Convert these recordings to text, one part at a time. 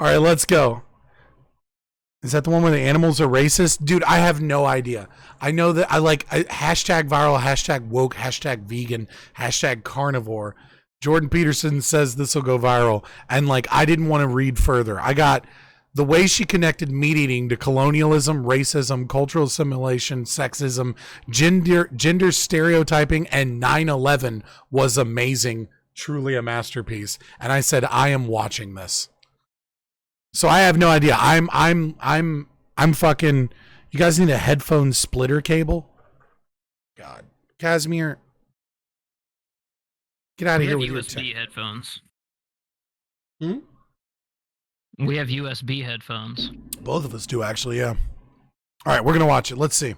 All right, let's go. Is that the one where the animals are racist? Dude, I have no idea. I know that hashtag viral, hashtag woke, hashtag vegan, hashtag carnivore. Jordan Peterson says this will go viral. And like, I didn't want to read further. I got the way she connected meat eating to colonialism, racism, cultural assimilation, sexism, gender stereotyping, and 9/11 was amazing. Truly a masterpiece. And I said, I am watching this. So I have no idea. I'm fucking. You guys need a headphone splitter cable? God, Casimir, get out of here with USB headphones. Hmm? We have USB headphones. Both of us do, actually. Yeah. All right, we're gonna watch it. Let's see.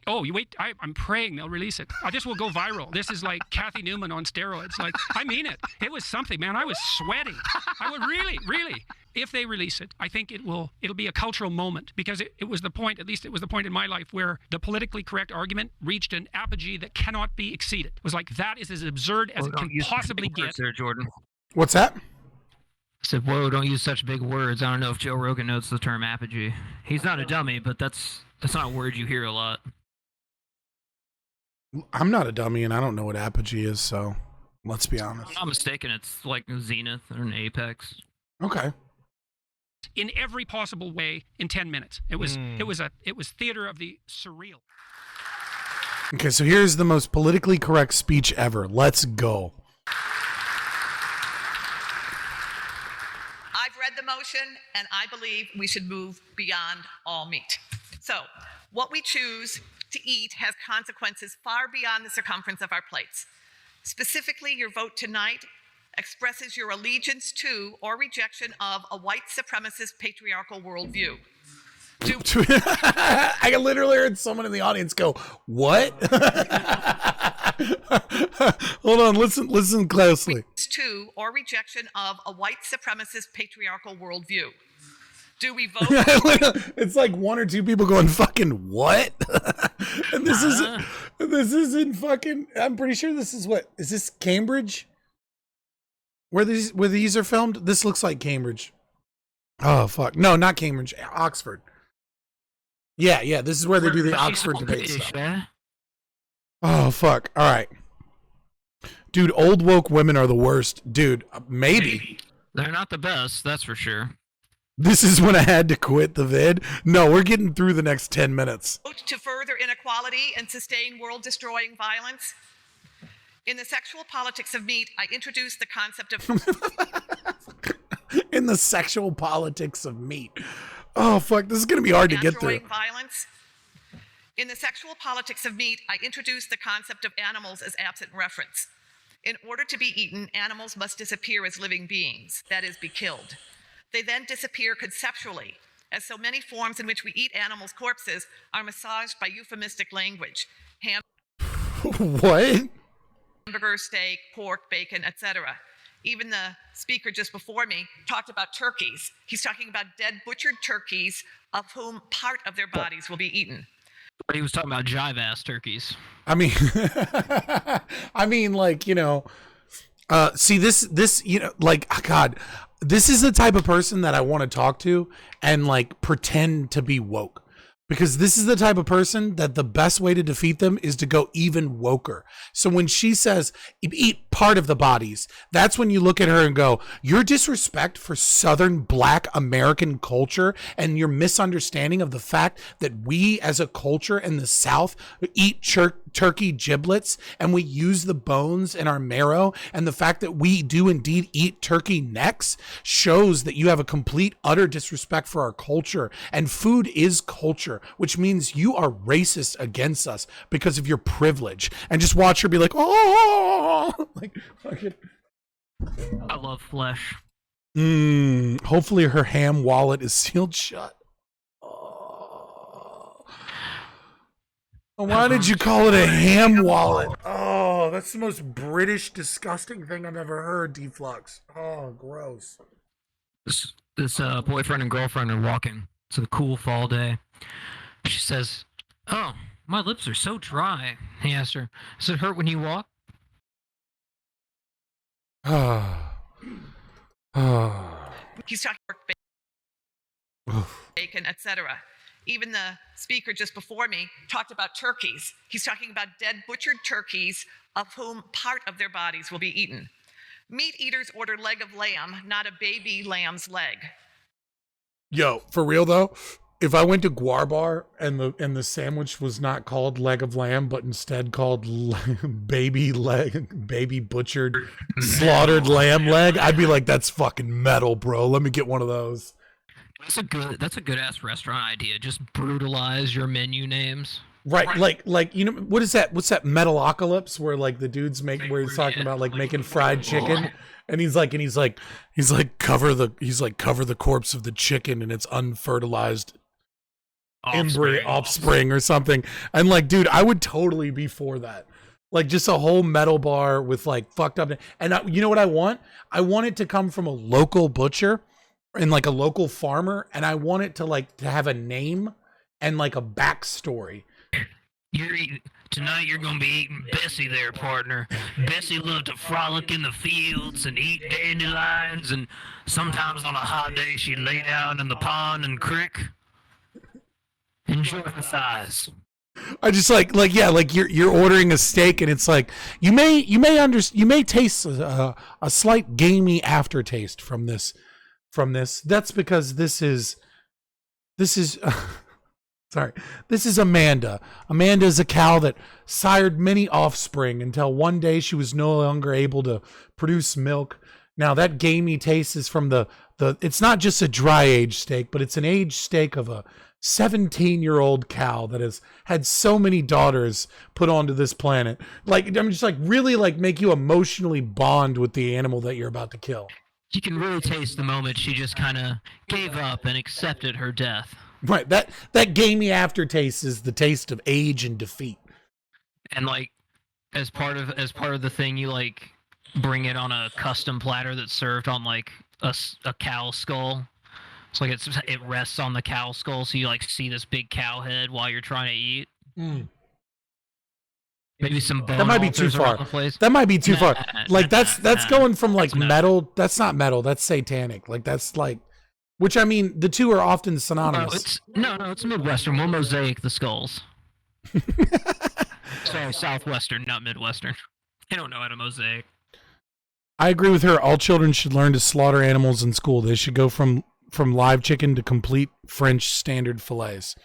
Oh, you wait. I'm praying they'll release it. This will go viral. This is like Kathy Newman on steroids. Like, I mean it. It was something, man. I was sweating. I would really. If they release it, I think it'll be a cultural moment, because it was the point, at least it was the point in my life, where the politically correct argument reached an apogee that cannot be exceeded. It was like, that is as absurd as it can possibly get. There, Jordan. What's that? I said, whoa, don't use such big words. I don't know if Joe Rogan knows the term apogee. He's not a dummy, but that's not a word you hear a lot. I'm not a dummy, and I don't know what apogee is, so let's be honest. I'm not mistaken. It's like zenith or an apex. Okay. In every possible way in 10 minutes. It was theater of the surreal. Okay, so here's the most politically correct speech ever. Let's go. I've read the motion, and I believe we should move beyond all meat. So, what we choose to eat has consequences far beyond the circumference of our plates. Specifically, your vote tonight expresses your allegiance to or rejection of a white supremacist patriarchal worldview. I literally heard someone in the audience go, "What?" Hold on, listen closely. To or rejection of a white supremacist patriarchal worldview. Do we vote? It's like one or two people going, "Fucking what?" And this isn't fucking. I'm pretty sure this is what is this Cambridge? Where these are filmed? This looks like Cambridge. Oh fuck! No, not Cambridge. Oxford. Yeah. This is where they do the Oxford debate stuff. Oh fuck! All right, dude. Old woke women are the worst, dude. Maybe they're not the best. That's for sure. This is when I had to quit the vid. No, we're getting through the next 10 minutes. To further inequality and sustain world-destroying violence. In the sexual politics of meat, I introduced the concept of... In the sexual politics of meat. Oh, fuck. This is going to be hard to get through. Violence. In the sexual politics of meat, I introduced the concept of animals as absent reference. In order to be eaten, animals must disappear as living beings, that is, be killed. They then disappear conceptually, as so many forms in which we eat animals' corpses are massaged by euphemistic language. What? Hamburger, steak, pork, bacon, etc. Even the speaker just before me talked about turkeys. He's talking about dead butchered turkeys of whom part of their bodies will be eaten. But he was talking about jive-ass turkeys. I mean, like, you know, see this, you know, like, God, this is the type of person that I want to talk to and like pretend to be woke. Because this is the type of person that the best way to defeat them is to go even woker. So when she says, eat part of the bodies, that's when you look at her and go, your disrespect for Southern Black American culture and your misunderstanding of the fact that we as a culture in the South eat turkey giblets and we use the bones in our marrow, and the fact that we do indeed eat turkey necks shows that you have a complete, utter disrespect for our culture. And food is culture, which means you are racist against us because of your privilege. And just watch her be like, oh, like fucking. I love flesh. Hopefully her ham wallet is sealed shut. Why did you call it a ham wallet? Oh, that's the most British, disgusting thing I've ever heard, D-Flux. Oh, gross. This boyfriend and girlfriend are walking. It's a cool fall day. She says, "Oh, my lips are so dry." He asked her, "Does it hurt when you walk?" He's talking bacon, etc. Even the speaker just before me talked about turkeys. He's talking about dead butchered turkeys of whom part of their bodies will be eaten. Meat eaters order leg of lamb, not a baby lamb's leg. Yo, for real though, if I went to Guar Bar and the sandwich was not called leg of lamb, but instead called baby butchered, slaughtered lamb leg, I'd be like, that's fucking metal, bro. Let me get one of those. That's a good ass restaurant idea. Just brutalize your menu names. Right, like you know, what is that? What's that Metalocalypse where like the dudes make where he's talking about like making fried chicken, and he's like cover the corpse of the chicken and its unfertilized offspring or something. And like, dude, I would totally be for that. Like just a whole metal bar with like fucked up. And you know what I want? I want it to come from a local butcher and like a local farmer, and I want it to have a name and like a backstory. Tonight you're gonna be eating Bessie there, partner. Bessie loved to frolic in the fields and eat dandelions, and sometimes on a hot day she'd lay down in the pond and crick. Enjoy the thighs. I just like you're ordering a steak, and it's like you may taste a slight gamey aftertaste from this. That's because this is sorry. This is Amanda. Amanda is a cow that sired many offspring until one day she was no longer able to produce milk. Now that gamey taste is from the it's not just a dry aged steak, but it's an aged steak of a 17-year-old cow that has had so many daughters put onto this planet. Like, I'm just like really like make you emotionally bond with the animal that you're about to kill. You can really taste the moment she just kind of gave up and accepted her death. Right, that gamey aftertaste is the taste of age and defeat. And like, as part of the thing, you like bring it on a custom platter that's served on like a cow skull. So like it rests on the cow skull, so you like see this big cow head while you're trying to eat. Mm. Maybe some bone that might be too far. That might be too far. Like that's going from like metal. That's not metal. That's satanic. Like that's like. Which, I mean, the two are often synonymous. No, it's Midwestern. We'll mosaic the skulls. Sorry, Southwestern, not Midwestern. They don't know how to mosaic. I agree with her. All children should learn to slaughter animals in school. They should go from live chicken to complete French standard fillets.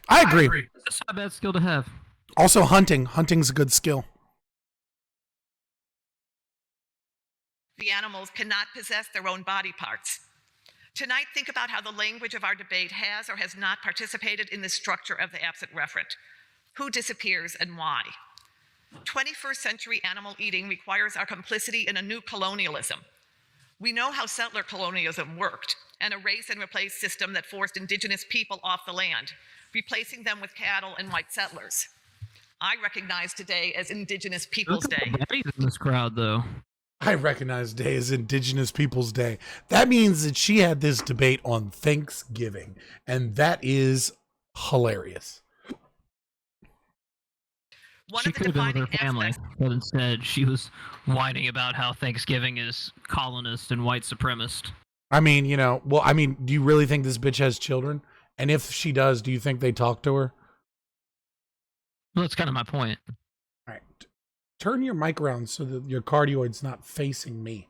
I agree. That's not a bad skill to have. Also, hunting. Hunting's a good skill. The animals cannot possess their own body parts. Tonight, think about how the language of our debate has or has not participated in the structure of the absent referent. Who disappears and why? 21st century animal eating requires our complicity in a new colonialism. We know how settler colonialism worked, an erase and replace system that forced indigenous people off the land, replacing them with cattle and white settlers. I recognize today as Indigenous Peoples Day. In this crowd, though. I recognize today as Indigenous Peoples Day. That means that she had this debate on Thanksgiving, and that is hilarious. She could have been with her family, but instead she was whining about how Thanksgiving is colonist and white supremacist. I mean, do you really think this bitch has children? And if she does, do you think they talk to her? Well, that's kind of my point. All right. Turn your mic around so that your cardioid's not facing me.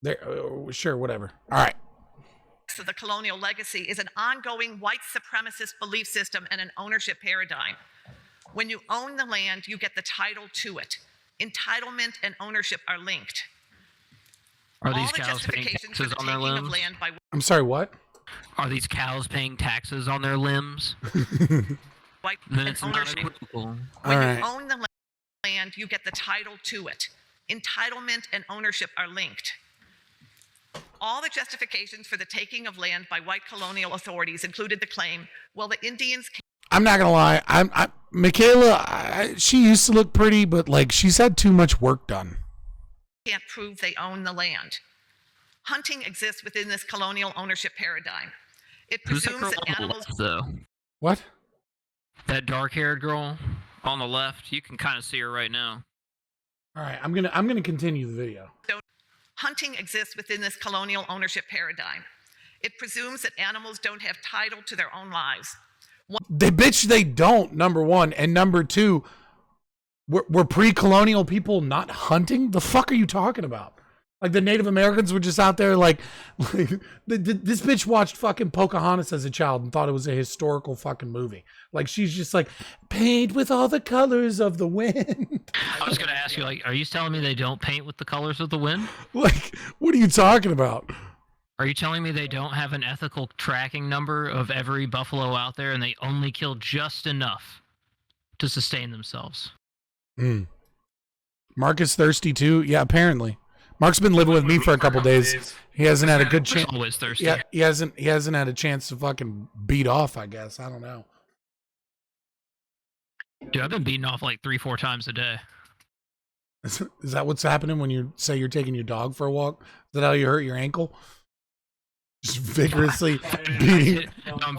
There, sure, whatever. All right. So the colonial legacy is an ongoing white supremacist belief system and an ownership paradigm. When you own the land, you get the title to it. Entitlement and ownership are linked. Are these cows paying taxes on their limbs? I'm sorry, what? Are these cows paying taxes on their limbs? Then it's not equitable. When you own the land, you get the title to it. Entitlement and ownership are linked. All the justifications for the taking of land by white colonial authorities included the claim, well, the Indians... I'm not gonna lie. Michaela, she used to look pretty, but like she's had too much work done. ...can't prove they own the land. Hunting exists within this colonial ownership paradigm. It presumes that animals... though? What? That dark-haired girl on the left, you can kind of see her right now. All right, I'm gonna continue the video. Hunting exists within this colonial ownership paradigm. It presumes that animals don't have title to their own lives. They don't, number one. And number two, were pre-colonial people not hunting? The fuck are you talking about? Like the Native Americans were just out there like this bitch watched fucking Pocahontas as a child and thought it was a historical fucking movie. Like she's just like, paint with all the colors of the wind. I was going to ask you, like, are you telling me they don't paint with the colors of the wind? Like, what are you talking about? Are you telling me they don't have an ethical tracking number of every buffalo out there and they only kill just enough to sustain themselves? Mark is thirsty too? Yeah, apparently. Mark's been living with me for a couple days. He hasn't had a good chance. Always thirsty. Yeah, he hasn't had a chance to fucking beat off, I guess. I don't know. Dude, I've been beating off like 3-4 times a day. Is that what's happening when you say you're taking your dog for a walk? Is that how you hurt your ankle? Just vigorously beating.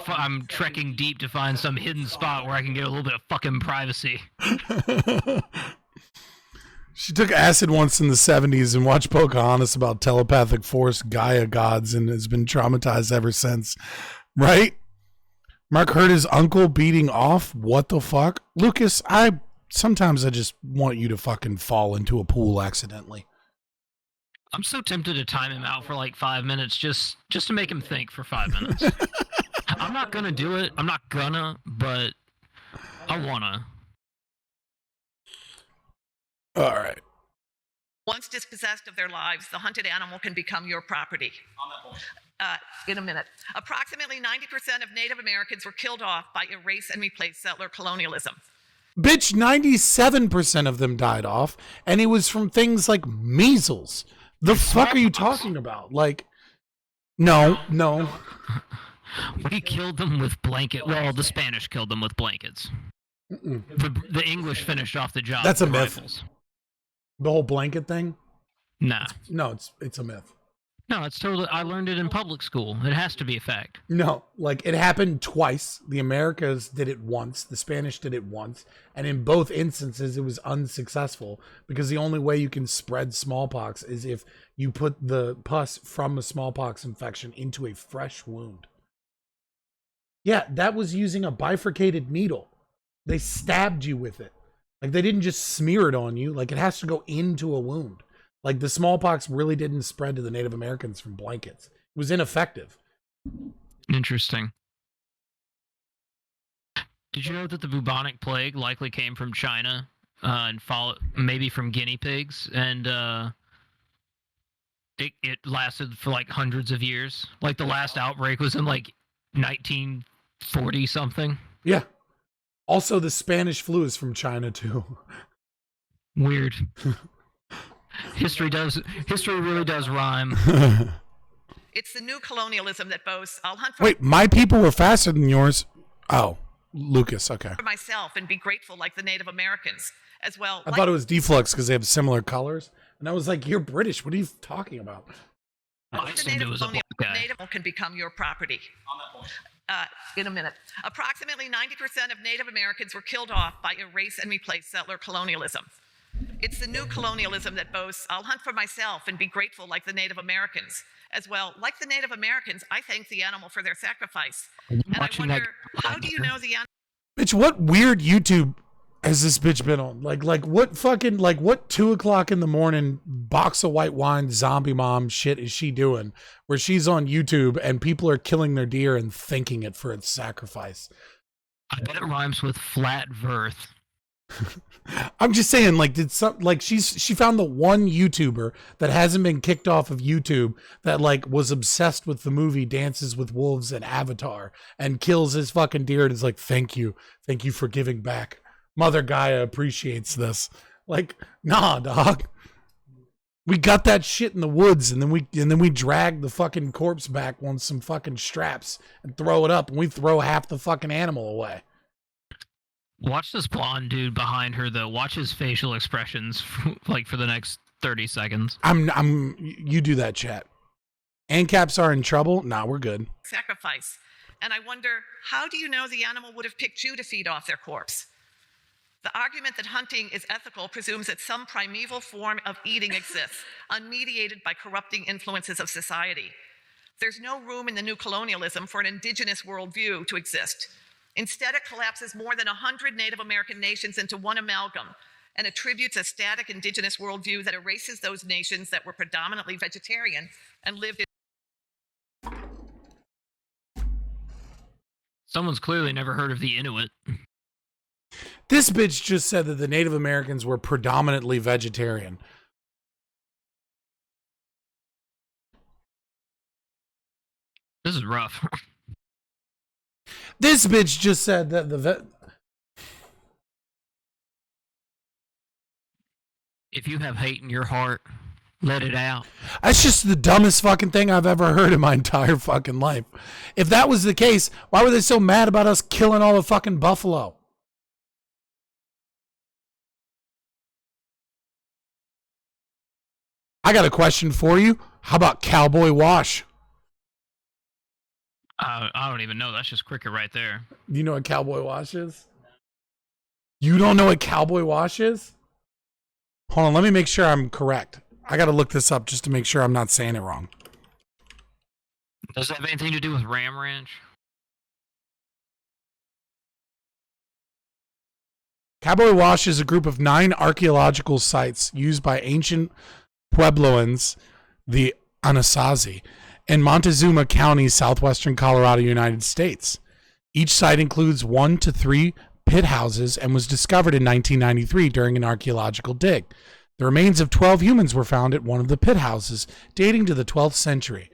I'm trekking deep to find some hidden spot where I can get a little bit of fucking privacy. She took acid once in the 70s and watched Pocahontas about telepathic force Gaia gods and has been traumatized ever since. Right? Mark heard his uncle beating off? What the fuck? Lucas, sometimes I just want you to fucking fall into a pool accidentally. I'm so tempted to time him out for like 5 minutes just to make him think for 5 minutes. I'm not gonna do it. I'm not gonna, but I wanna. All right. Once dispossessed of their lives, the hunted animal can become your property. On that point. In a minute. Approximately 90% of Native Americans were killed off by erase and replace settler colonialism. Bitch, 97% of them died off, and it was from things like measles. The fuck are you talking about? Like, no. We killed them with blanket. Well, the Spanish killed them with blankets. The English finished off the job. That's a myth. Rifles. The whole blanket thing? Nah. No, it's a myth. No, it's totally. I learned it in public school. It has to be a fact. No, like it happened twice. The Americas did it once. The Spanish did it once. And in both instances, it was unsuccessful because the only way you can spread smallpox is if you put the pus from a smallpox infection into a fresh wound. Yeah, that was using a bifurcated needle. They stabbed you with it. Like they didn't just smear it on you. Like it has to go into a wound. Like the smallpox really didn't spread to the Native Americans from blankets. It was ineffective. Interesting. Did you know that the bubonic plague likely came from China and maybe from guinea pigs? And it lasted for like hundreds of years. Like the last outbreak was in like 1940 something. Yeah. Also, the Spanish flu is from China too. Weird. History really does rhyme. It's the new colonialism that boasts, I'll hunt Wait, my people were faster than yours. Oh, Lucas, okay. for myself and be grateful like the Native Americans as well. I thought it was deflux because they have similar colors. And I was like, you're British. What are you talking about? I the assumed Native it was a black guy. Native can become your property. On that point. In a minute. Approximately 90% of Native Americans were killed off by erase and replace settler colonialism. It's the new colonialism that boasts, I'll hunt for myself and be grateful like the Native Americans as well. Like the Native Americans, I thank the animal for their sacrifice. And I wonder, how do you know the animal? Bitch, what weird YouTube has this bitch been on? Like what fucking, like what 2 o'clock in the morning box of white wine zombie mom shit is she doing where she's on YouTube and people are killing their deer and thanking it for its sacrifice? I bet it rhymes with flat verth. I'm just saying, like, she found the one YouTuber that hasn't been kicked off of YouTube that like was obsessed with the movie Dances with Wolves and Avatar and kills his fucking deer and is like, thank you for giving back. Mother Gaia appreciates this. Like, nah, dog. We got that shit in the woods and then we drag the fucking corpse back on some fucking straps and throw it up and we throw half the fucking animal away. Watch this blonde dude behind her though. Watch his facial expressions like for the next 30 seconds. You do that, chat. ANCAPs are in trouble? Nah, we're good. Sacrifice. And I wonder, how do you know the animal would have picked you to feed off their corpse? The argument that hunting is ethical presumes that some primeval form of eating exists, unmediated by corrupting influences of society. There's no room in the new colonialism for an indigenous worldview to exist. Instead, it collapses more than 100 Native American nations into one amalgam and attributes a static indigenous worldview that erases those nations that were predominantly vegetarian and lived in. Someone's clearly never heard of the Inuit. This bitch just said that the Native Americans were predominantly vegetarian. This is rough. This bitch just said that If you have hate in your heart, let it out. That's just the dumbest fucking thing I've ever heard in my entire fucking life. If that was the case, why were they so mad about us killing all the fucking buffalo? I got a question for you. How about Cowboy Wash? I don't even know. That's just cricket right there. You know what Cowboy Wash is? You don't know what Cowboy Wash is? Hold on, let me make sure I'm correct. I got to look this up just to make sure I'm not saying it wrong. Does it have anything to do with Ram Ranch? Cowboy Wash is a group of 9 archaeological sites used by ancient Puebloans, the Anasazi, in Montezuma County, southwestern Colorado, United States. Each site includes 1 to 3 pit houses and was discovered in 1993 during an archaeological dig. The remains of 12 humans were found at one of the pit houses, dating to the 12th century.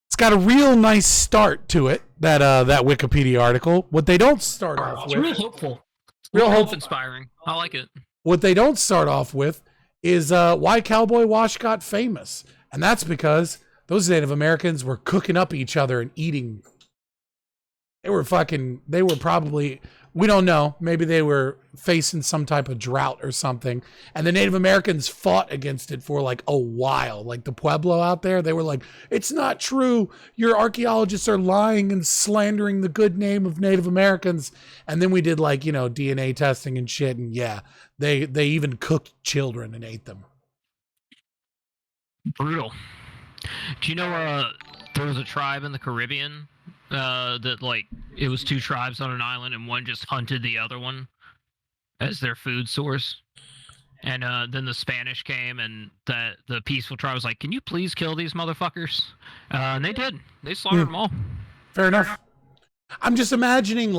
It's got a real nice start to it, that Wikipedia article. What they don't start off with... It's real hopeful. Real hope-inspiring. I like it. What they don't start off with is why Cowboy Wash got famous. And that's because those Native Americans were cooking up each other and eating. They were probably, we don't know, maybe they were facing some type of drought or something. And the Native Americans fought against it for like a while. Like the Pueblo out there, they were like, it's not true. Your archaeologists are lying and slandering the good name of Native Americans. And then we did like, DNA testing and shit. And yeah, they even cooked children and ate them. Brutal. Do you know there was a tribe in the Caribbean that like it was 2 tribes on an island and one just hunted the other one as their food source, and then the Spanish came and the peaceful tribe was like, can you please kill these motherfuckers? And they did. They slaughtered them all. Fair enough. I'm just imagining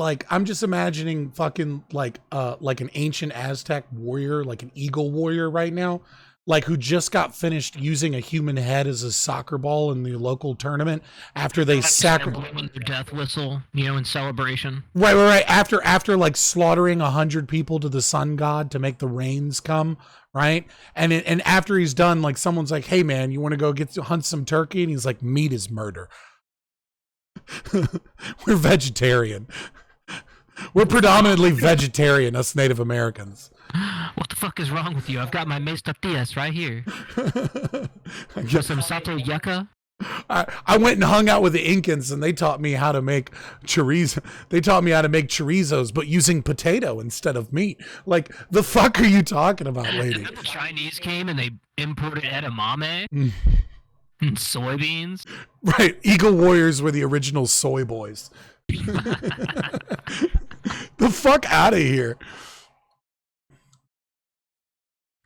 fucking like an ancient Aztec warrior, like an eagle warrior right now, like who just got finished using a human head as a soccer ball in the local tournament after they sacrificed their death whistle, in celebration. Right. After like slaughtering 100 people to the sun god to make the rains come, right? And after he's done, like someone's like, "Hey man, you want to go hunt some turkey?" And he's like, "Meat is murder." We're vegetarian. We're predominantly vegetarian, us Native Americans. What the fuck is wrong with you? I've got my mixed up tortillas right here. Just some sato yucca. I went and hung out with the Incans, and they taught me how to make chorizo. They taught me how to make chorizos, but using potato instead of meat. Like, the fuck are you talking about, lady? And then the Chinese came and they imported edamame and soybeans. Right, Eagle Warriors were the original soy boys. The fuck out of here.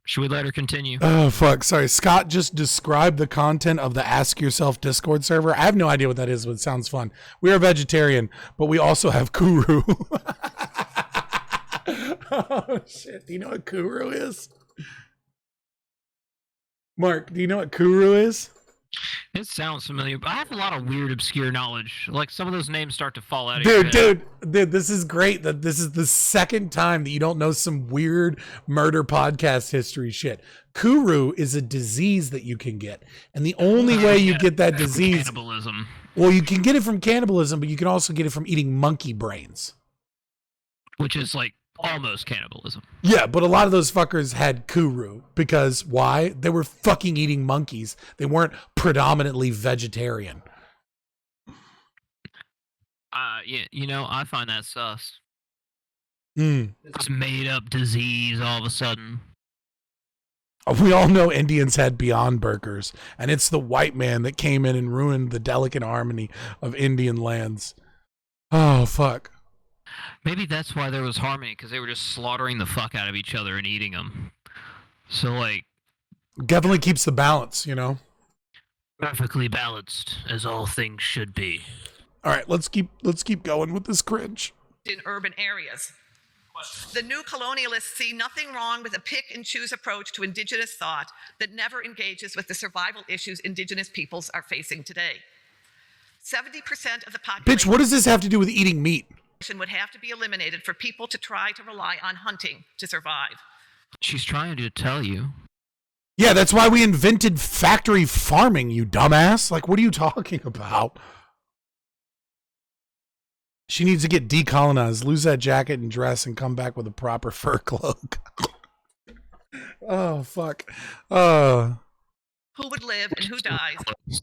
Should we let her continue? Oh, fuck. Sorry. Scott just described the content of the Ask Yourself Discord server. I have no idea what that is, but it sounds fun. We are vegetarian, but we also have kuru. Oh, shit. Do you know what kuru is? Mark, do you know what kuru is? It sounds familiar, but I have a lot of weird, obscure knowledge. Like, some of those names start to fall out of your head. Dude, this is great that this is the second time that you don't know some weird murder podcast history shit. Kuru is a disease that you can get. And the only way you get that disease... Cannibalism. Well, you can get it from cannibalism, but you can also get it from eating monkey brains. Which is, like, almost cannibalism. Yeah, but a lot of those fuckers had kuru because why? They were fucking eating monkeys. They weren't predominantly vegetarian. Yeah, I find that sus. This made up disease all of a sudden. We all know Indians had Beyond Burgers, and it's the white man that came in and ruined the delicate harmony of Indian lands. Oh, fuck. Maybe that's why there was harmony, because they were just slaughtering the fuck out of each other and eating them. So, like... Definitely keeps the balance, you know? Perfectly balanced, as all things should be. All right, let's keep going with this cringe. In urban areas. The new colonialists see nothing wrong with a pick-and-choose approach to indigenous thought that never engages with the survival issues indigenous peoples are facing today. 70% of the population... Bitch, what does this have to do with eating meat? ...would have to be eliminated for people to try to rely on hunting to survive. She's trying to tell you. Yeah, that's why we invented factory farming, you dumbass. Like, what are you talking about? She needs to get decolonized, lose that jacket and dress, and come back with a proper fur cloak. Oh, fuck. Who would live and who dies?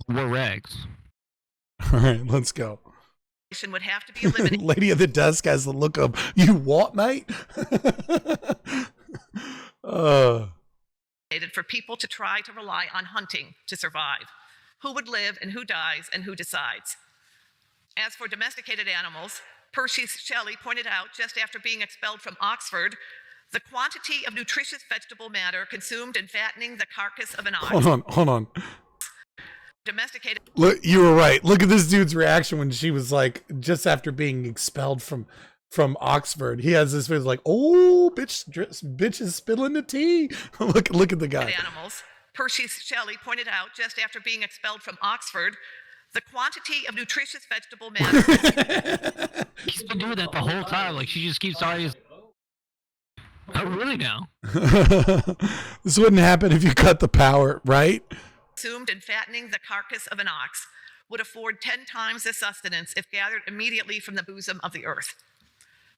We're rags. All right, let's go. Would have to be eliminated. Lady of the Dusk has the look of, you what, mate? For people to try to rely on hunting to survive. Who would live and who dies and who decides? As for domesticated animals, Percy Shelley pointed out just after being expelled from Oxford, the quantity of nutritious vegetable matter consumed in fattening the carcass of an ox. Hold on. Domesticated. Look, you were right. Look at this dude's reaction when she was like, just after being expelled from Oxford. He has this face like, oh, bitch is spilling the tea. look at the guy. Animals. Percy Shelley pointed out just after being expelled from Oxford, the quantity of nutritious vegetable matter. She's been doing that the whole time. Like, she just keeps talking. Oh, really now? This wouldn't happen if you cut the power, right? Consumed in fattening the carcass of an ox would afford 10 times the sustenance if gathered immediately from the bosom of the earth.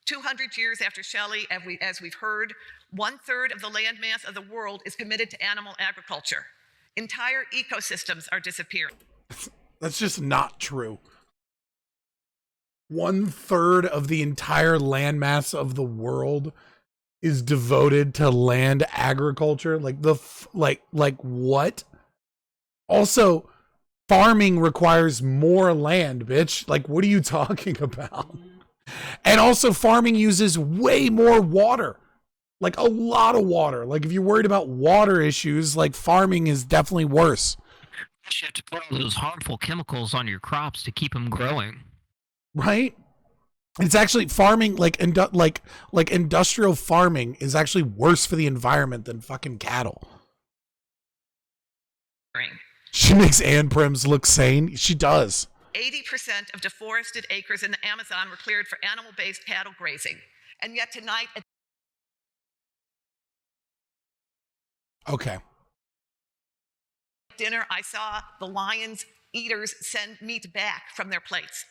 200 years after Shelley, as we've heard, 1/3 of the landmass of the world is committed to animal agriculture. Entire ecosystems are disappearing. That's just not true. 1/3 of the entire landmass of the world is devoted to land agriculture. Like what? Also, farming requires more land, bitch. Like, what are you talking about? And also, farming uses way more water. Like, a lot of water. Like, if you're worried about water issues, like, farming is definitely worse. You have to put all those harmful chemicals on your crops to keep them growing. Right? It's actually farming, like industrial farming is actually worse for the environment than fucking cattle. She makes Ann Prims look sane. She does. 80% of deforested acres in the Amazon were cleared for animal-based cattle grazing. And yet tonight... Okay. Dinner, I saw the lions eaters send meat back from their plates.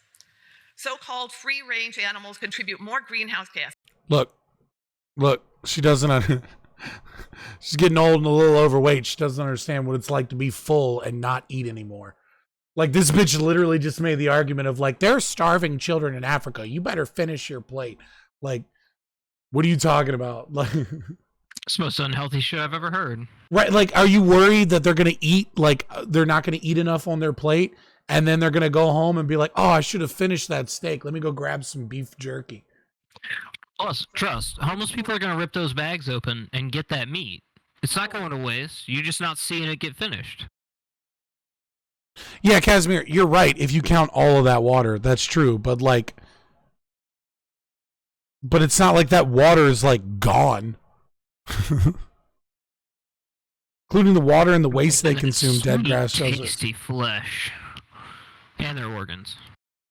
So-called free-range animals contribute more greenhouse gas. Look, she doesn't... She's getting old and a little overweight. She doesn't understand what it's like to be full and not eat anymore. Like, this bitch literally just made the argument of, like, there's starving children in Africa. You better finish your plate. Like, what are you talking about? Like, it's the most unhealthy shit I've ever heard. Right, like, are you worried that they're going to eat, like, they're not going to eat enough on their plate, and then they're going to go home and be like, oh, I should have finished that steak. Let me go grab some beef jerky. Plus, trust, homeless people are going to rip those bags open and get that meat. It's not going to waste. You're just not seeing it get finished. Yeah, Casimir, you're right. If you count all of that water, that's true. But it's not like that water is like gone. Including the water and the waste they consume, dead grass. Tasty flesh. And their organs.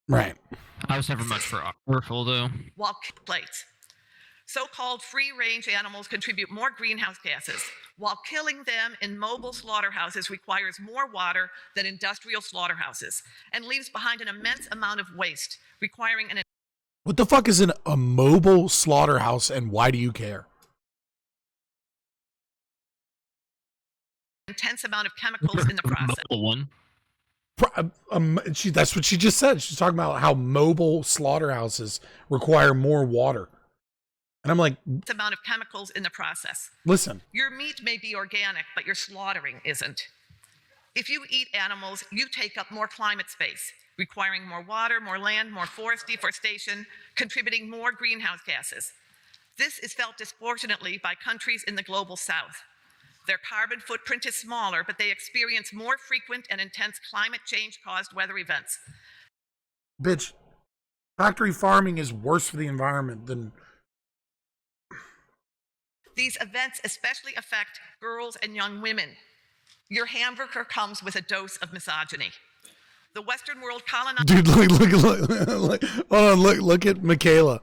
Right. I was never much for offal, though. Walk plates. So-called free-range animals contribute more greenhouse gases, while killing them in mobile slaughterhouses requires more water than industrial slaughterhouses and leaves behind an immense amount of waste, requiring an... What the fuck is a mobile slaughterhouse, and why do you care? Intense amount of chemicals in the process. Mobile one. That's what she just said. She's talking about how mobile slaughterhouses require more water. And I'm like, amount of chemicals in the process. listen. Your meat may be organic, but your slaughtering isn't. If you eat animals, you take up more climate space, requiring more water, more land, more forest deforestation, contributing more greenhouse gases. This is felt disproportionately by countries in the global south. Their carbon footprint is smaller, but they experience more frequent and intense climate change-caused weather events. Bitch, factory farming is worse for the environment than... These events especially affect girls and young women. Your hamburger comes with a dose of misogyny. The Western world colonized... Dude, look. Hold on, look at Michaela.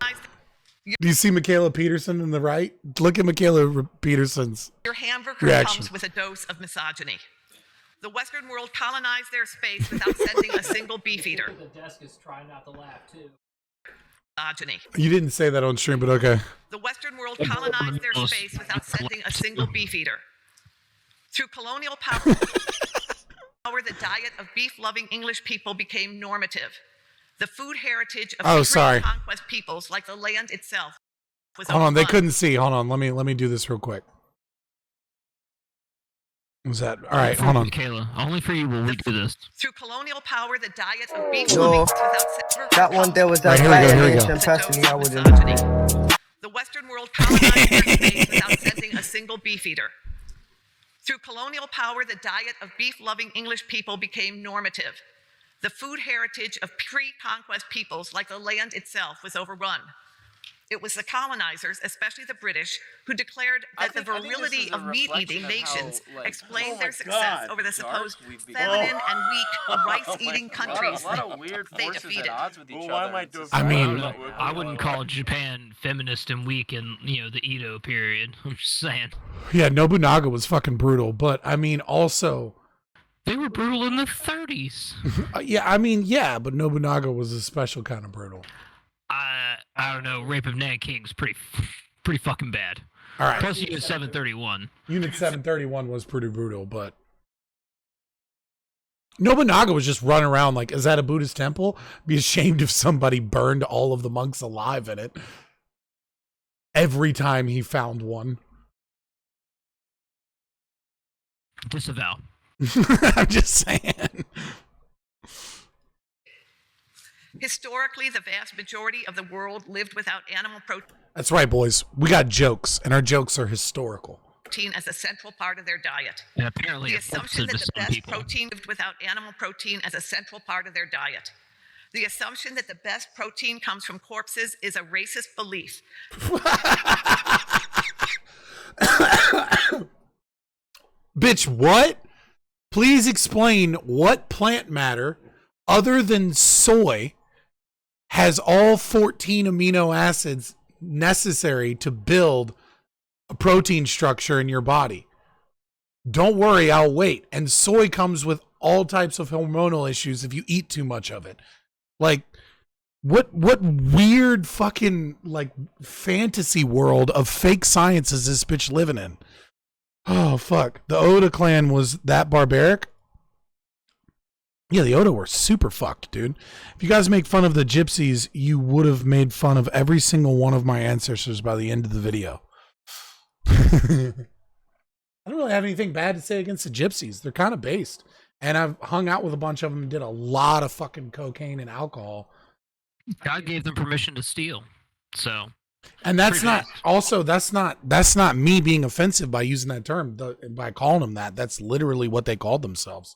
Do you see Michaela Peterson in the right? Look at Michaela Peterson's Your hamburger reaction. comes with a dose of misogyny. The Western world colonized their space without sending a single beef eater. The desk is trying not to laugh too. Misogyny. You didn't say that on stream, but okay. The Western world colonized their space without sending a single beef eater. Through colonial power, the diet of beef-loving English people became normative. The food heritage of conquest peoples, like the land itself, was Hold on, they couldn't see. Hold on, let me do this real quick. Was that all right? Hold on. Michaela, only for you will we do this. Through colonial power, the diet of beef Yo, that one there was that here we go. impressing me. I wouldn't. The Western world colonized their space without sending a single beef eater. Through colonial power, the diet of beef-loving English people became normative. The food heritage of pre-conquest peoples, like the land itself, was overrun. It was the colonizers, especially the British, who declared that the virility of meat-eating nations explained their success over the supposed feminine and weak rice-eating countries they defeated. I mean, I wouldn't call Japan feminist and weak in the Edo period. I'm just saying. Yeah, Nobunaga was fucking brutal, but I mean also. They were brutal in the 30s. Yeah, but Nobunaga was a special kind of brutal. I don't know. Rape of Nanking's pretty fucking bad. All right. Plus Unit 731. Unit 731 was pretty brutal, but Nobunaga was just running around like, is that a Buddhist temple? Be ashamed if somebody burned all of the monks alive in it. Every time he found one. Disavow. I'm just saying. Historically, the vast majority of the world lived without animal protein. That's right, boys. We got jokes, and our jokes are historical. As a central part of their diet. And apparently the assumption that the best protein lived without animal protein as a central part of their diet. The assumption that the best protein comes from corpses is a racist belief. Bitch, what? Please explain what plant matter other than soy has all 14 amino acids necessary to build a protein structure in your body. Don't worry, I'll wait. And soy comes with all types of hormonal issues if you eat too much of it. Like, what weird fucking like fantasy world of fake science is this bitch living in? Oh fuck. The Oda clan was that barbaric? Yeah, the Oda were super fucked, dude. If you guys make fun of the gypsies, you would have made fun of every single one of my ancestors by the end of the video. I don't really have anything bad to say against the gypsies. They're kind of based. And I've hung out with a bunch of them and did a lot of fucking cocaine and alcohol. God gave them permission to steal. So. And that's not, also, that's not me being offensive by using that term, by calling them that. That's literally what they called themselves.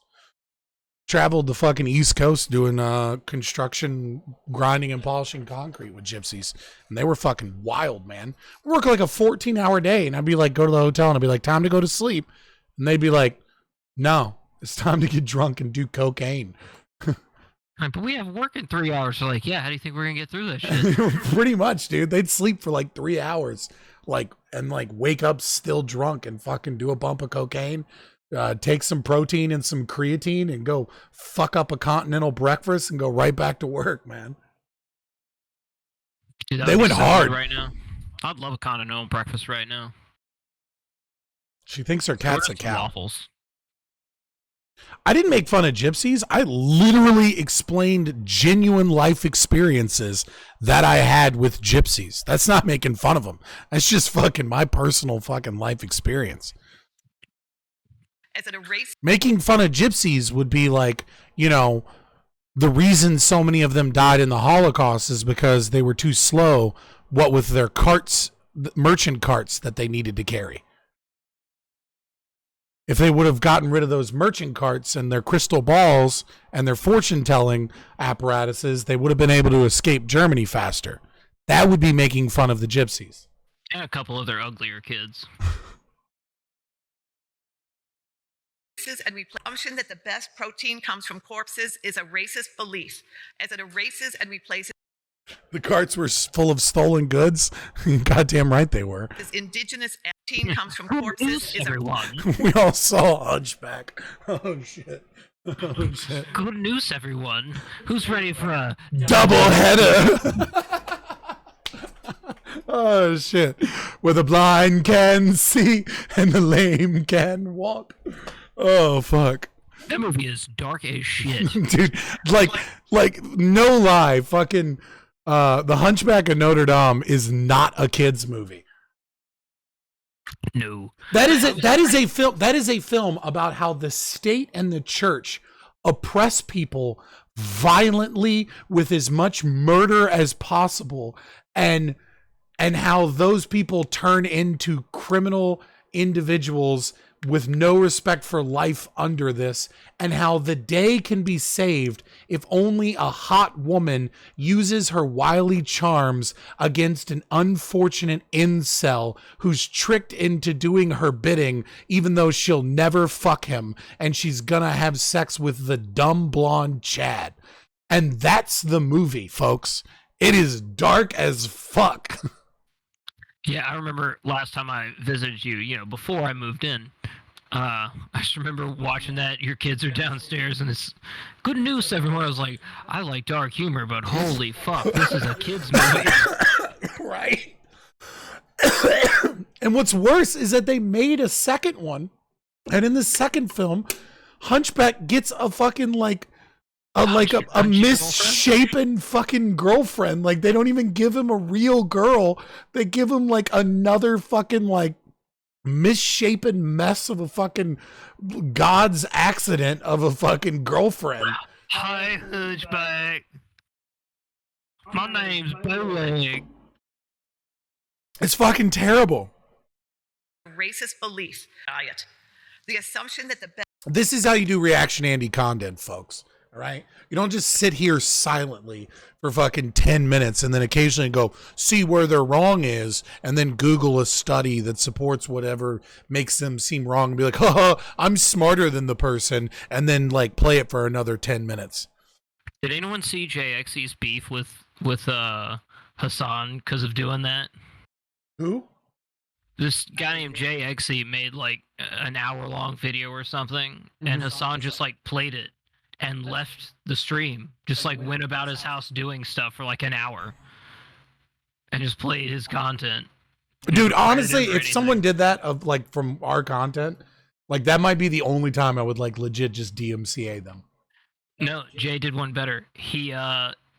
Traveled the fucking East Coast doing construction, grinding and polishing concrete with gypsies. And they were fucking wild, man. Work like a 14-hour day. And I'd be like, go to the hotel. And I'd be like, time to go to sleep. And they'd be like, no, it's time to get drunk and do cocaine. But we have work in 3 hours. So like, yeah, how do you think we're going to get through this shit? Pretty much, dude. They'd sleep for like 3 hours. And wake up still drunk and fucking do a bump of cocaine. Take some protein and some creatine and go fuck up a continental breakfast and go right back to work, man. Dude, they went hard right now. I'd love a continental breakfast right now. She thinks her cat's a cow. Waffles. I didn't make fun of gypsies. I literally explained genuine life experiences that I had with gypsies. That's not making fun of them. That's just fucking my personal fucking life experience. As an erase. Making fun of gypsies would be like, you know, the reason so many of them died in the Holocaust is because they were too slow, what with their carts, merchant carts that they needed to carry. If they would have gotten rid of those merchant carts and their crystal balls and their fortune-telling apparatuses, they would have been able to escape Germany faster. That would be making fun of the gypsies. And a couple of their uglier kids. And assumption that the best protein comes from corpses is a racist belief, as it erases and replaces The carts were full of stolen goods. Goddamn right they were. this indigenous protein comes from corpses is everyone. We all saw Hunchback. Oh shit. Oh shit. Good news, everyone. Who's ready for a Double header. Oh shit. Where the blind can see and the lame can walk. Oh fuck. That movie is dark as shit. Dude, like no lie, fucking The Hunchback of Notre Dame is not a kids movie. No. That is a film about how the state and the church oppress people violently with as much murder as possible, and how those people turn into criminal individuals with no respect for life under this, and how the day can be saved if only a hot woman uses her wily charms against an unfortunate incel who's tricked into doing her bidding, even though she'll never fuck him, and she's gonna have sex with the dumb blonde Chad. And that's the movie, folks. It is dark as fuck. Yeah, I remember last time I visited you, before I moved in. I just remember watching that. Your kids are downstairs, and it's good news, everyone. I was like, I like dark humor, but holy fuck, this is a kid's movie. Right. And what's worse is that they made a second one, and in the second film, Hunchback gets a fucking a misshapen fucking girlfriend. Like, they don't even give him a real girl. They give him like another fucking like misshapen mess of a fucking God's accident of a fucking girlfriend. Hi, Hunchback. My name's Bowleg. It's fucking terrible. racist belief. Diet. The assumption that the best. This is how you do Reaction Andy content, folks. All right. You don't just sit here silently for fucking 10 minutes and then occasionally go see where their wrong is and then Google a study that supports whatever makes them seem wrong and be like, haha, I'm smarter than the person, and then like play it for another 10 minutes. Did anyone see JXE's beef with Hassan because of doing that? Who? This guy named JXE made like an hour-long video or something, and Hassan just like played it and left the stream, just like went about his house doing stuff for like an hour and just played his content. Dude, honestly, if someone did that of like from our content, like that might be the only time I would like legit just DMCA them. No, Jay did one better. He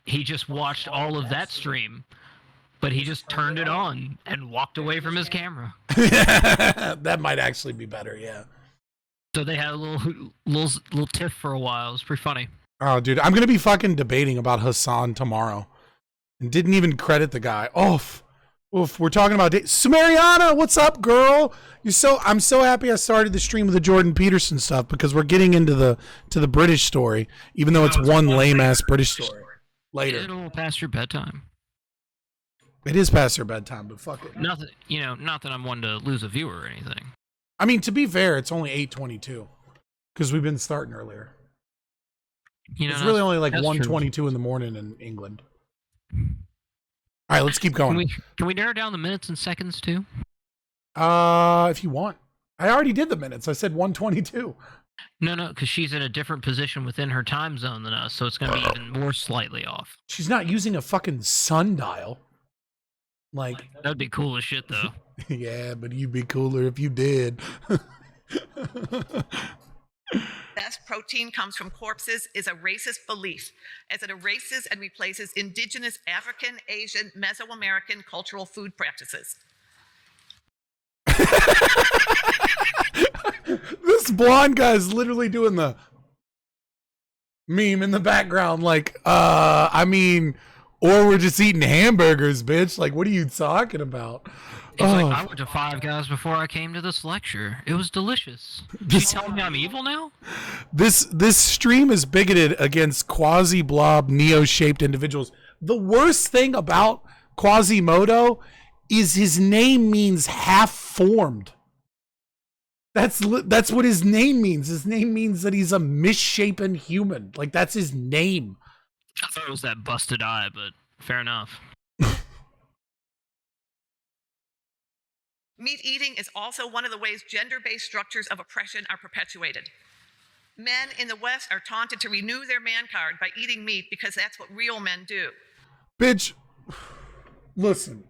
just watched all of that stream, but he just turned it on and walked away from his camera. That might actually be better, yeah. So they had a little tiff for a while. It was pretty funny. Oh, dude, I'm gonna be fucking debating about Hassan tomorrow, and didn't even credit the guy. Oof. We're talking about Sumeriana. What's up, girl? I'm so happy I started the stream with the Jordan Peterson stuff because we're getting into the British story, even though it's one lame ass British story. Later, Is it a little past your bedtime? it is past their bedtime, but fuck it. Not that I'm one to lose a viewer or anything. I mean, to be fair, it's only 8:22 because we've been starting earlier. It's really only like 1:22 in the morning in England. All right, let's keep going. Can we narrow down the minutes and seconds too? If you want. I already did the minutes. I said 1:22. No, because she's in a different position within her time zone than us, so it's going to be even more slightly off. She's not using a fucking sundial. Like, that'd be cool as shit, though. Yeah, but you'd be cooler if you did. best protein comes from corpses is a racist belief, as it erases and replaces indigenous African, Asian, Mesoamerican cultural food practices. This blonde guy is literally doing the meme in the background, like, I mean, or we're just eating hamburgers, bitch. Like, what are you talking about? He's like, I went to Five Guys before I came to this lecture. It was delicious. You telling me I'm evil now? This stream is bigoted against quasi-blob, neo-shaped individuals. The worst thing about Quasimodo is his name means half-formed. That's what his name means. His name means that he's a misshapen human. Like, that's his name. I thought it was that busted eye, but fair enough. Meat eating is also one of the ways gender-based structures of oppression are perpetuated. Men in the West are taunted to renew their man card by eating meat because that's what real men do. Bitch, listen.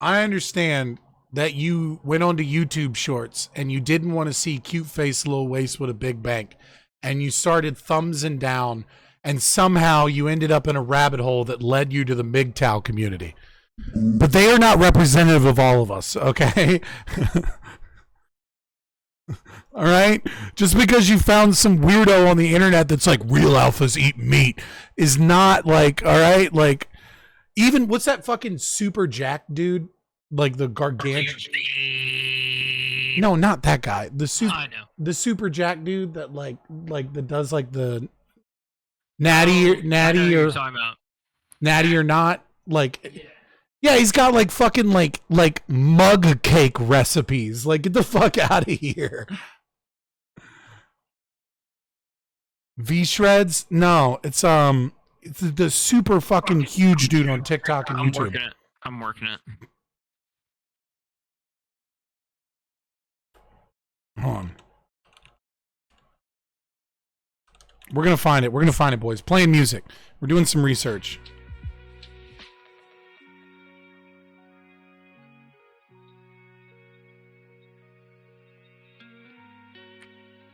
I understand that you went onto YouTube Shorts and you didn't want to see cute face Lil Waist with a big bank, and you started thumbsing down, and somehow you ended up in a rabbit hole that led you to the MGTOW community. But they are not representative of all of us, okay? All right? Just because you found some weirdo on the internet that's like, real alphas eat meat, is not like, all right? Like, even, what's that fucking super jack dude? Like the gargantuan. No, not that guy. The super jack dude that like that does like the natty or not. Like, yeah, he's got like fucking like mug cake recipes. Like, get the fuck out of here. V Shreds? No, it's the super fucking huge dude on TikTok and YouTube. I'm working it. Hold on. We're going to find it. We're going to find it, boys. Playing music. We're doing some research.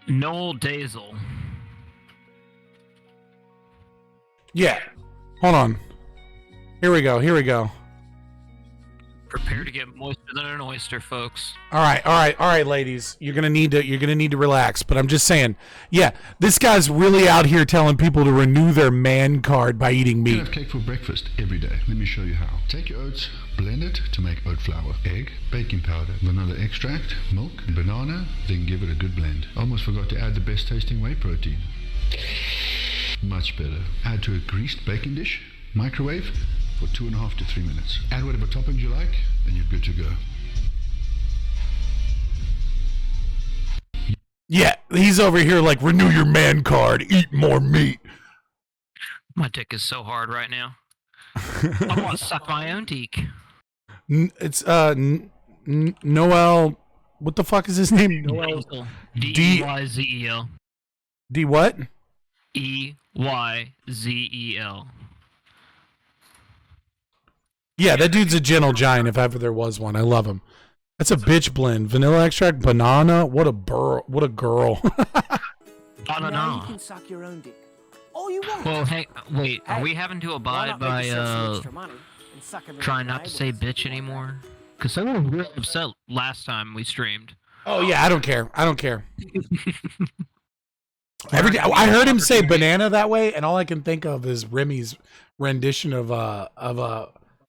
Noel Dazel. Yeah. Hold on. Here we go. Prepare to get moister than an oyster, folks. All right, ladies. You're gonna need to relax. But I'm just saying, yeah, this guy's really out here telling people to renew their man card by eating meat. You can have cake for breakfast every day. Let me show you how. Take your oats, blend it to make oat flour, egg, baking powder, vanilla extract, milk, banana, then give it a good blend. Almost forgot to add the best tasting whey protein. Much better. Add to a greased baking dish, microwave for 2.5 to 3 minutes. Add whatever toppings you like, and you're good to go. Yeah, he's over here like, renew your man card, eat more meat. My dick is so hard right now. I want to suck my own dick. It's Noel. What the fuck is his name? Noel. D-E-Y-Z-E-L. D what? E-Y-Z-E-L. Yeah, that dude's a gentle giant if ever there was one. I love him. That's a bitch blend. Vanilla extract, banana. What a girl. Banana. You can suck your own dick. All you want. Well, hey, wait. Are we having to abide by trying not to say bitch anymore? Because someone was really upset last time we streamed. Oh yeah, I don't care. Every day, I heard him say banana that way, and all I can think of is Remy's rendition of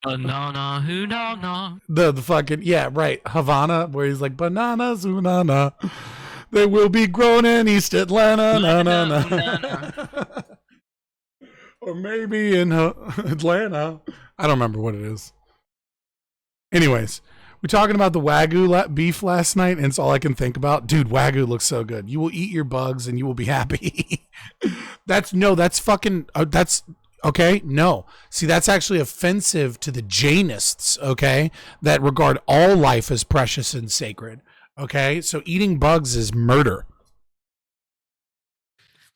banana, who no. The fucking, yeah, right, Havana, where he's like, bananas, unana, they will be grown in East Atlanta, na. Or maybe in Atlanta. I don't remember what it is. Anyways, we're talking about the Wagyu beef last night, and it's all I can think about. Dude, Wagyu looks so good. You will eat your bugs, and you will be happy. That's okay, no. See, that's actually offensive to the Jainists, okay, that regard all life as precious and sacred, okay? So eating bugs is murder.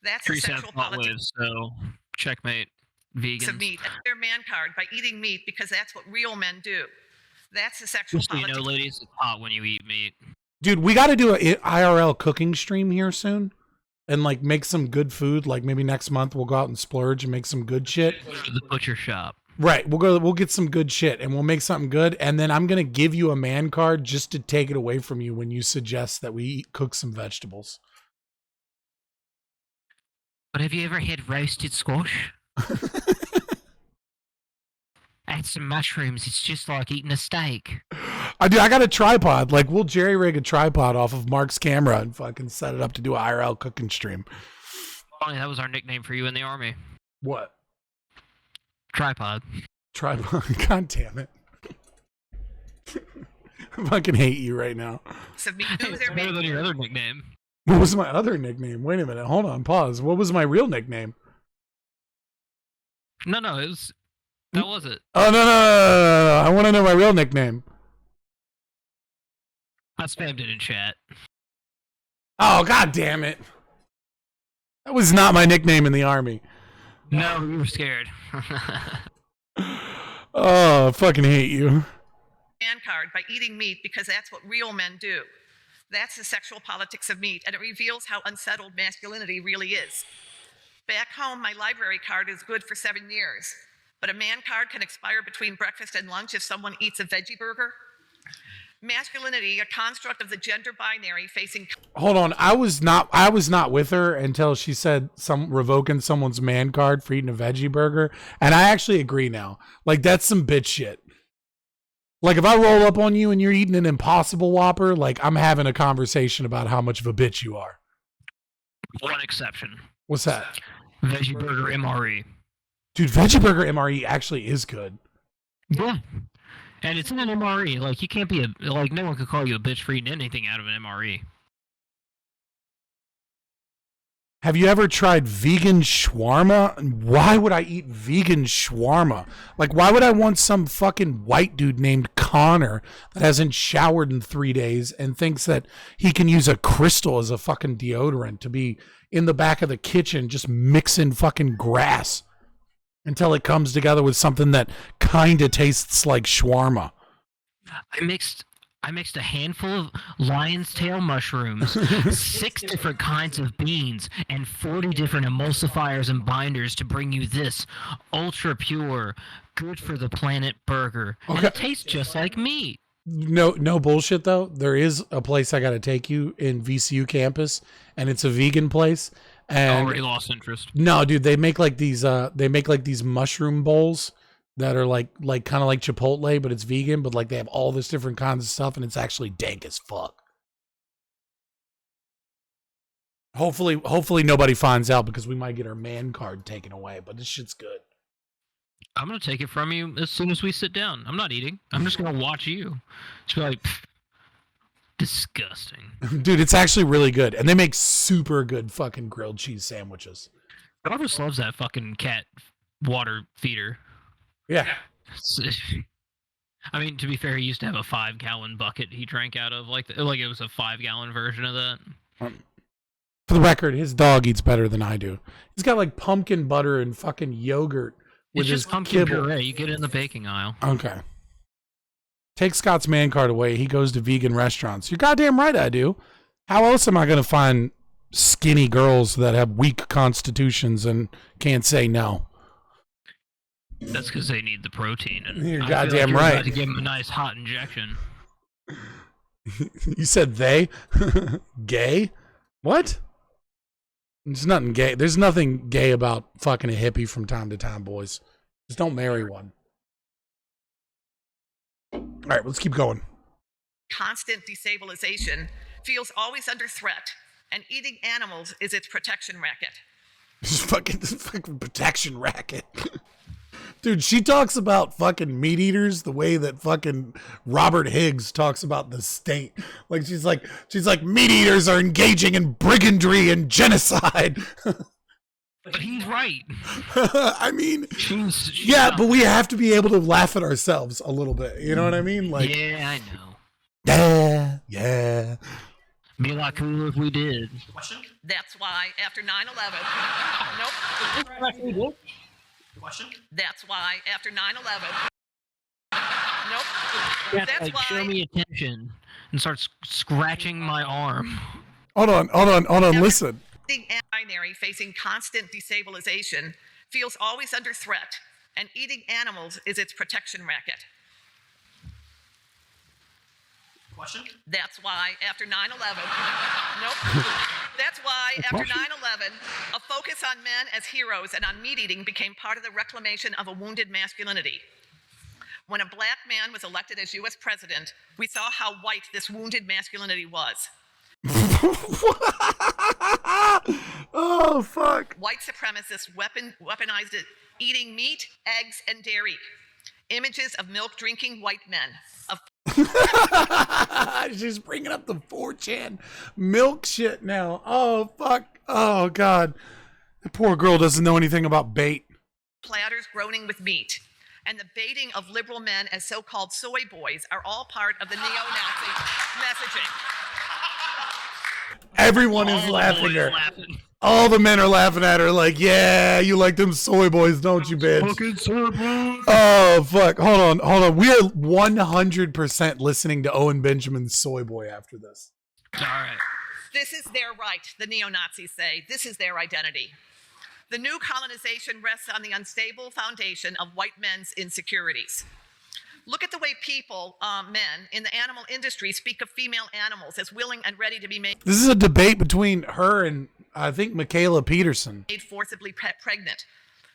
That's a sexual politics. So, checkmate, vegans. Of meat. Their man card by eating meat because that's what real men do. That's the sexual Just so politics. you know, ladies, it's hot when you eat meat. Dude, we got to do a IRL cooking stream here soon. And like make some good food. Like maybe next month we'll go out and splurge and make some good shit. Go to the butcher shop. Right. We'll get some good shit and we'll make something good. And then I'm gonna give you a man card just to take it away from you when you suggest that we cook some vegetables. But have you ever had roasted squash? Add some mushrooms. It's just like eating a steak. I got a tripod. Like we'll jerry rig a tripod off of Mark's camera and fucking set it up to do a IRL cooking stream. Funny, that was our nickname for you in the army. What? Tripod. Tripod. God damn it. I fucking hate you right now. It's better than your other nickname. What was my other nickname? Wait a minute. Hold on. Pause. What was my real nickname? No, it was... That was it. Oh, no. I want to know my real nickname. I spammed it in chat. Oh, god damn it. That was not my nickname in the army. No, we were scared. Oh, I fucking hate you. Man card by eating meat because that's what real men do. That's the sexual politics of meat, and it reveals how unsettled masculinity really is. Back home, my library card is good for 7 years, but a man card can expire between breakfast and lunch if someone eats a veggie burger. Masculinity, a construct of the gender binary facing... Hold on, I was not with her until she said revoking someone's man card for eating a veggie burger, and I actually agree now. Like, that's some bitch shit. Like, if I roll up on you and you're eating an Impossible Whopper, like, I'm having a conversation about how much of a bitch you are. One exception. What's that? Veggie burger MRE. Dude, veggie burger MRE actually is good. Yeah. And it's in an MRE. Like, you can't be no one could call you a bitch for eating anything out of an MRE. Have you ever tried vegan shawarma? Why would I eat vegan shawarma? Like, why would I want some fucking white dude named Connor that hasn't showered in 3 days and thinks that he can use a crystal as a fucking deodorant to be in the back of the kitchen just mixing fucking grass until it comes together with something that kind of tastes like shawarma? I mixed a handful of lion's tail mushrooms, 6 different kinds of beans, and 40 different emulsifiers and binders to bring you this ultra pure, good for the planet burger. Okay. And it tastes just like meat. No bullshit though. There is a place I got to take you in VCU campus, and it's a vegan place. And already lost interest. No, dude, they make like these mushroom bowls that are like kind of like Chipotle, but it's vegan, but like they have all this different kinds of stuff, and it's actually dank as fuck. Hopefully nobody finds out, because we might get our man card taken away, but this shit's good. I'm going to take it from you as soon as we sit down. I'm not eating. I'm just going to watch you. Just be like, disgusting. Dude, it's actually really good. And they make super good fucking grilled cheese sandwiches. Jarvis loves that fucking cat water feeder. Yeah. I mean, to be fair, he used to have a 5-gallon bucket he drank out of. Like it was a 5-gallon version of that. For the record, his dog eats better than I do. He's got like pumpkin butter and fucking yogurt with his pumpkin kibble. puree. You get it in the baking aisle. Okay. Take Scott's man card away. He goes to vegan restaurants. You're goddamn right I do. How else am I going to find skinny girls that have weak constitutions and can't say no? That's because they need the protein. And you're I goddamn feel like right. About to give them a nice hot injection. You said they? Gay? What? There's nothing gay. There's nothing gay about fucking a hippie from time to time, boys. Just don't marry one. All right, let's keep going. Constant destabilization feels always under threat, and eating animals is its protection racket. This fucking protection racket. Dude, she talks about fucking meat eaters the way that fucking Robert Higgs talks about the state. Like she's like meat eaters are engaging in brigandry and genocide. But he's right. I mean, she's yeah, but we have to be able to laugh at ourselves a little bit. You know what I mean? Like, yeah, I know. Yeah. Be a lot cooler if we did. That's why after 9/11, nope. That's why after 9/11, nope. Yeah, That's like, show why- me attention and starts scratching my arm. Hold on, listen. Being binary facing constant destabilization feels always under threat, and eating animals is its protection racket. Question? That's why after 9/11, nope. That's why after 9/11, a focus on men as heroes and on meat eating became part of the reclamation of a wounded masculinity. When a black man was elected as U.S. president, we saw how white this wounded masculinity was. Oh, fuck. White supremacists weaponized it, eating meat, eggs, and dairy. Images of milk-drinking white men, of She's bringing up the 4chan milk shit now. Oh, fuck. Oh, God. The poor girl doesn't know anything about bait. platters groaning with meat, and the baiting of liberal men as so-called soy boys are all part of the neo-Nazi messaging. Everyone is laughing at her. All the men are laughing at her like, yeah, you like them soy boys, don't you, bitch? Fucking soy boys. Oh, fuck. Hold on. We are 100% listening to Owen Benjamin's Soy Boy after this. All right. This is their right, the neo-Nazis say. This is their identity. The new colonization rests on the unstable foundation of white men's insecurities. Look at the way people, men, in the animal industry speak of female animals as willing and ready to be made This is a debate between her and, I think, Michaela Peterson. forcibly pregnant,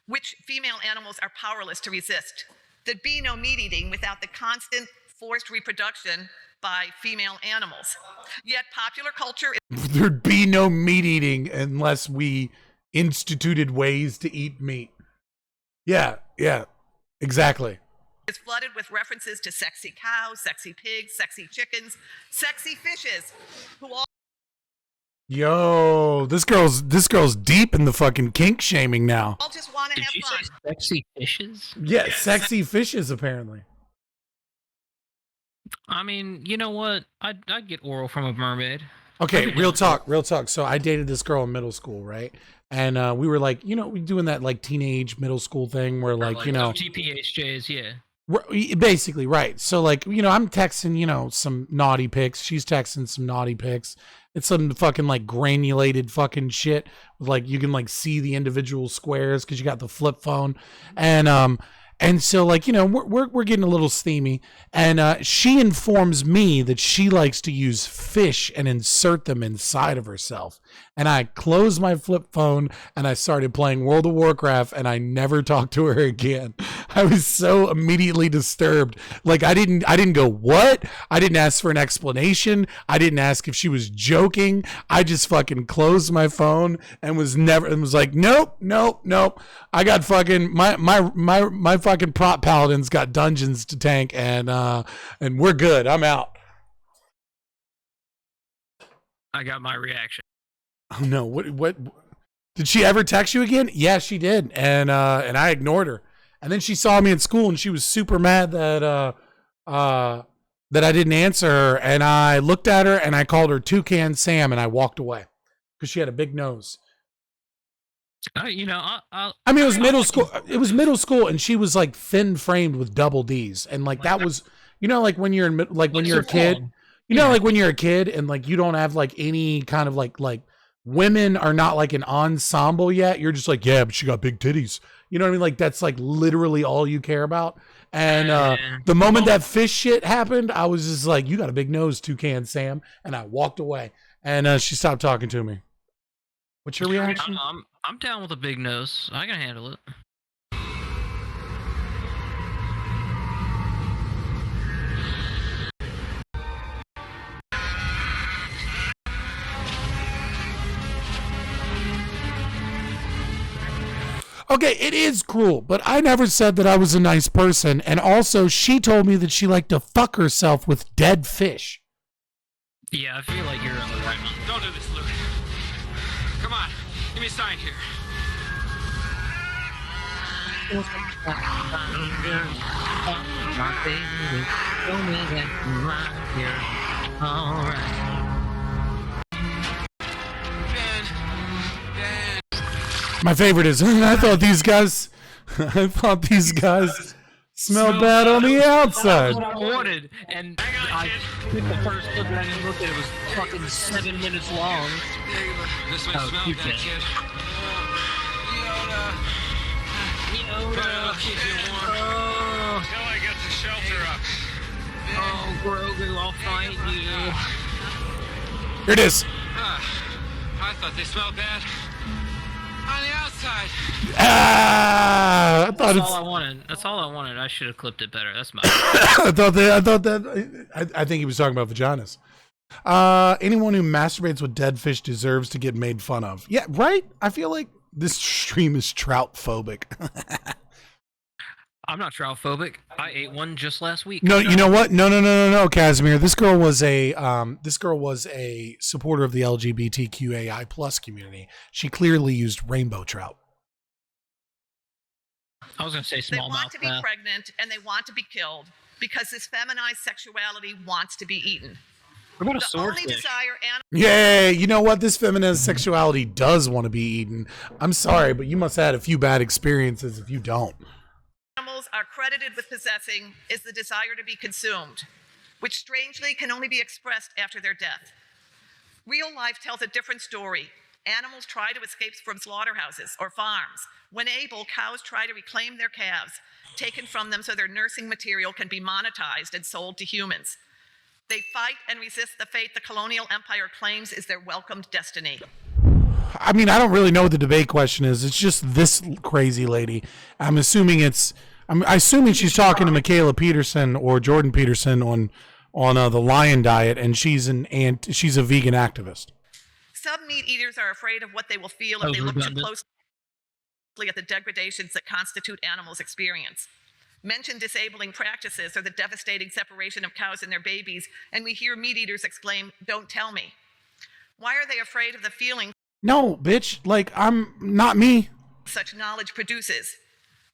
which female animals are powerless to resist. There'd be no meat eating without the constant forced reproduction by female animals. Yet popular culture There'd be no meat eating unless we instituted ways to eat meat. Yeah, exactly. is flooded with references to sexy cows, sexy pigs, sexy chickens, sexy fishes, who all Yo, this girl's deep in the fucking kink shaming now. just want to Did have she fun. say sexy fishes? Yeah, sexy fishes apparently. I mean, you know what? I'd get oral from a mermaid. Okay, real talk. So I dated this girl in middle school, right? And we were like, we doing that like teenage middle school thing where like, GPHJs, yeah. basically, right. So like, I'm texting, some naughty pics. She's texting some naughty pics. It's some fucking like granulated fucking shit with like, you can like see the individual squares because you got the flip phone. And so like, we're getting a little steamy, and she informs me that she likes to use fish and insert them inside of herself. And I closed my flip phone and I started playing World of Warcraft, and I never talked to her again. I was so immediately disturbed. Like I didn't go, what? I didn't ask for an explanation. I didn't ask if she was joking. I just fucking closed my phone and was like, nope. I got fucking my fucking prop paladin's got dungeons to tank, and we're good. I'm out. I got my reaction. Oh no, what did she ever text you again? Yeah, she did. And I ignored her. And then she saw me in school and she was super mad that I didn't answer her, and I looked at her and I called her Toucan Sam, and I walked away because she had a big nose. I mean, it was middle school. It was middle school, and she was like thin framed with double D's, and like that was, like when you're when you're a kid, like when you're a kid, and like you don't have like any kind of like women are not like an ensemble yet. You're just like, yeah, but she got big titties. You know what I mean? Like that's like literally all you care about. And the moment that fish shit happened, I was just like, you got a big nose, Toucan Sam, and I walked away. And she stopped talking to me. What's your reaction? I'm down with a big nose. I can handle it. Okay, it is cruel, but I never said that I was a nice person. And also, she told me that she liked to fuck herself with dead fish. Yeah, I feel like you're on the right one. Don't do this, Luke. Come on, give me a sign here. My favorite is, I thought these guys Smell bad on the outside. That's what I wanted, and I took the first look and I didn't look at it. It was fucking 7 minutes long. This way Oh, smell cute bad, kid. kid. Yoda. I'll keep you warm. Oh, Till I get the shelter up. oh, Grogu, I'll fight you. Here it is. I thought they smelled bad on the outside. Ah, I thought That's it's. all I wanted. That's all I wanted. I should have clipped it better. That's my. I thought that. I think he was talking about vaginas. Anyone who masturbates with dead fish deserves to get made fun of. Yeah, right. I feel like this stream is trout phobic. I'm not trout phobic. I ate one just last week. No, you know what? No, Casimir. This girl was a supporter of the LGBTQAI plus community. She clearly used rainbow trout. I was gonna say They smallmouth. want to be pregnant and they want to be killed because this feminized sexuality wants to be eaten. What about a The only swordfish? desire Yeah, you know what? This feminist sexuality does want to be eaten. I'm sorry, but you must have had a few bad experiences if you don't. animals are credited with possessing is the desire to be consumed, which strangely can only be expressed after their death. Real life tells a different story. Animals try to escape from slaughterhouses or farms. When able, cows try to reclaim their calves, taken from them so their nursing material can be monetized and sold to humans. They fight and resist the fate the colonial empire claims is their welcomed destiny. I mean, I don't really know what the debate question is. It's just this crazy lady. I'm assuming she's talking to Michaela Peterson or Jordan Peterson on the lion diet, and she's a vegan activist. Some meat eaters are afraid of what they will feel if they look too closely at the degradations that constitute animals' experience. Mention disabling practices or the devastating separation of cows and their babies, and we hear meat eaters exclaim, "Don't tell me." Why are they afraid of the feeling No, bitch. Like, I'm not me. such knowledge produces?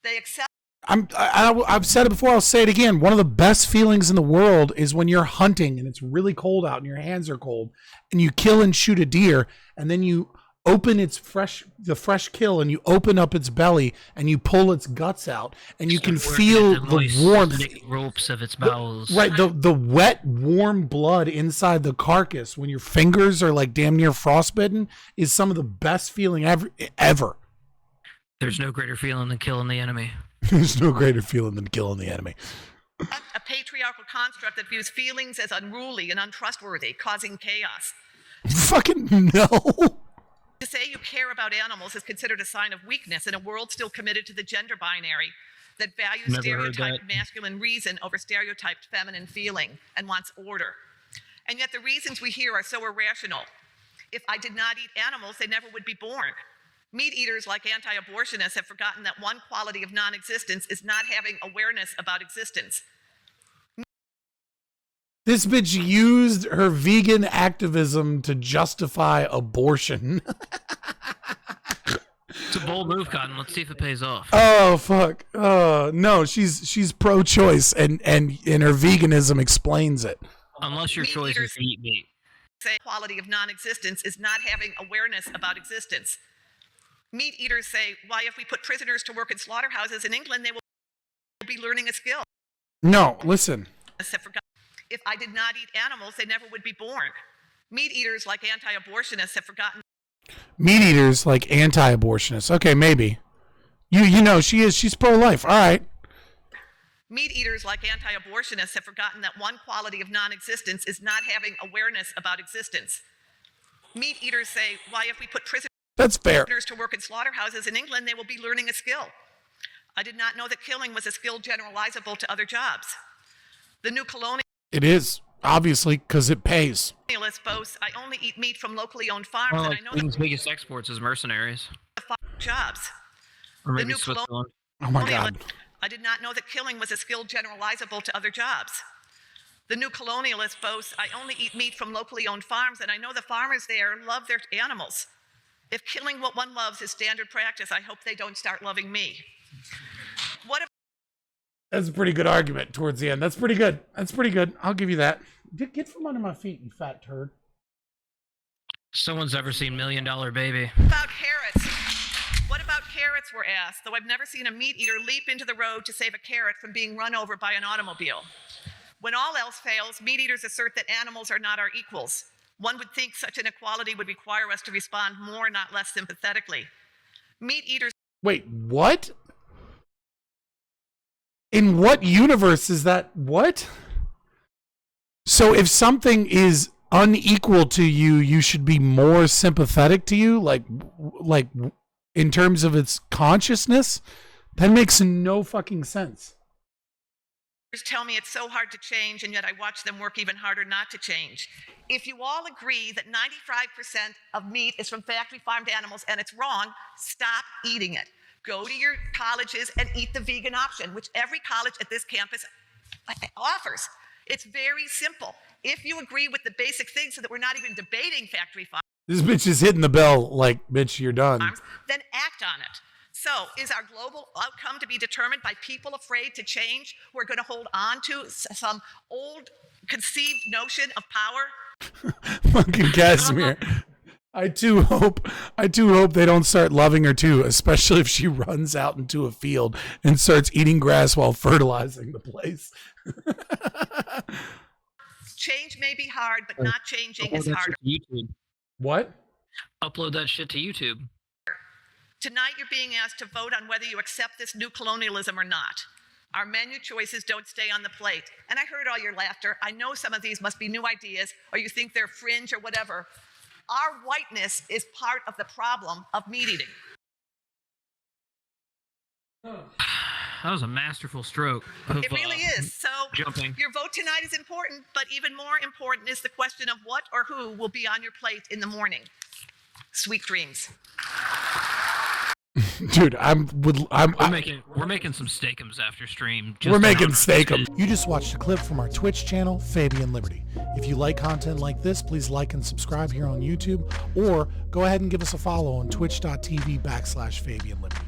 They accept I've said it before. I'll say it again. One of the best feelings in the world is when you're hunting and it's really cold out and your hands are cold, and you kill and shoot a deer, and then you open the fresh kill, and you open up its belly and you pull its guts out, and you can feel the warmth, ropes of its bowels. right? The wet, warm blood inside the carcass when your fingers are like damn near frostbitten is some of the best feeling ever. There's no greater feeling than killing the enemy. There's no greater feeling than killing the enemy. a patriarchal construct that views feelings as unruly and untrustworthy, causing chaos. Fucking no. To say you care about animals is considered a sign of weakness in a world still committed to the gender binary that values Never heard stereotyped that. masculine reason over stereotyped feminine feeling and wants order. And yet the reasons we hear are so irrational. If I did not eat animals, they never would be born. Meat eaters like anti-abortionists have forgotten that one quality of non-existence is not having awareness about existence. This bitch used her vegan activism to justify abortion. It's a bold move, Cotton. Let's see if it pays off. Oh fuck. No, she's pro-choice and her veganism explains it. Unless your Meat choice is eaters to eat meat. say quality of non-existence is not having awareness about existence. Meat eaters say, why, if we put prisoners to work in slaughterhouses in England, they will be learning a skill. No, listen. If I did not eat animals, they never would be born. Meat eaters like anti-abortionists have forgotten. Meat eaters like anti-abortionists. Okay, maybe. You know she's pro-life. All right. Meat eaters like anti-abortionists have forgotten that one quality of non-existence is not having awareness about existence. Meat eaters say, why, if we put prisoners That's fair. to work in slaughterhouses in England, they will be learning a skill. I did not know that killing was a skill generalizable to other jobs. The new colonialist It is, obviously, because it pays. boasts, I only eat meat from locally owned farms, Well, and like I know Britain's biggest exports is mercenaries. the jobs. Or The maybe new Switzerland. Oh my god. I did not know that killing was a skill generalizable to other jobs. The new colonialist boasts, I only eat meat from locally owned farms, and I know the farmers there love their animals. If killing what one loves is standard practice, I hope they don't start loving me. What if That's a pretty good argument towards the end. That's pretty good. I'll give you that. Get from under my feet, you fat turd. Someone's ever seen $1 Million Baby? about carrots? What about carrots? carrots were asked, though I've never seen a meat eater leap into the road to save a carrot from being run over by an automobile. When all else fails, meat eaters assert that animals are not our equals. One would think such an equality would require us to respond more, not less sympathetically. Meat eaters. Wait, what? In what universe is that? What? So if something is unequal to you, you should be more sympathetic to you, like in terms of its consciousness? That makes no fucking sense. Tell me it's so hard to change, and yet I watch them work even harder not to change. If you all agree that 95% of meat is from factory farmed animals and it's wrong, stop eating it. Go to your colleges and eat the vegan option, which every college at this campus offers. It's very simple. If you agree with the basic things so that we're not even debating factory farms, This bitch is hitting the bell like, bitch, you're done. then act on it. So is our global outcome to be determined by people afraid to change who are going to hold on to some old conceived notion of power? Fucking Casimir. I too hope they don't start loving her too, especially if she runs out into a field and starts eating grass while fertilizing the place. Change may be hard, but not changing is harder. What? Upload that shit to YouTube. Tonight, you're being asked to vote on whether you accept this new colonialism or not. Our menu choices don't stay on the plate. And I heard all your laughter. I know some of these must be new ideas, or you think they're fringe or whatever. Our whiteness is part of the problem of meat eating. That was a masterful stroke. It really is. So jumping. Your vote tonight is important, but even more important is the question of what or who will be on your plate in the morning. Sweet dreams. Dude, we're making some steakums after stream. We're making steakums. You just watched a clip from our Twitch channel, Fabian Liberty. If you like content like this, please like and subscribe here on YouTube, or go ahead and give us a follow on twitch.tv/Fabian Liberty.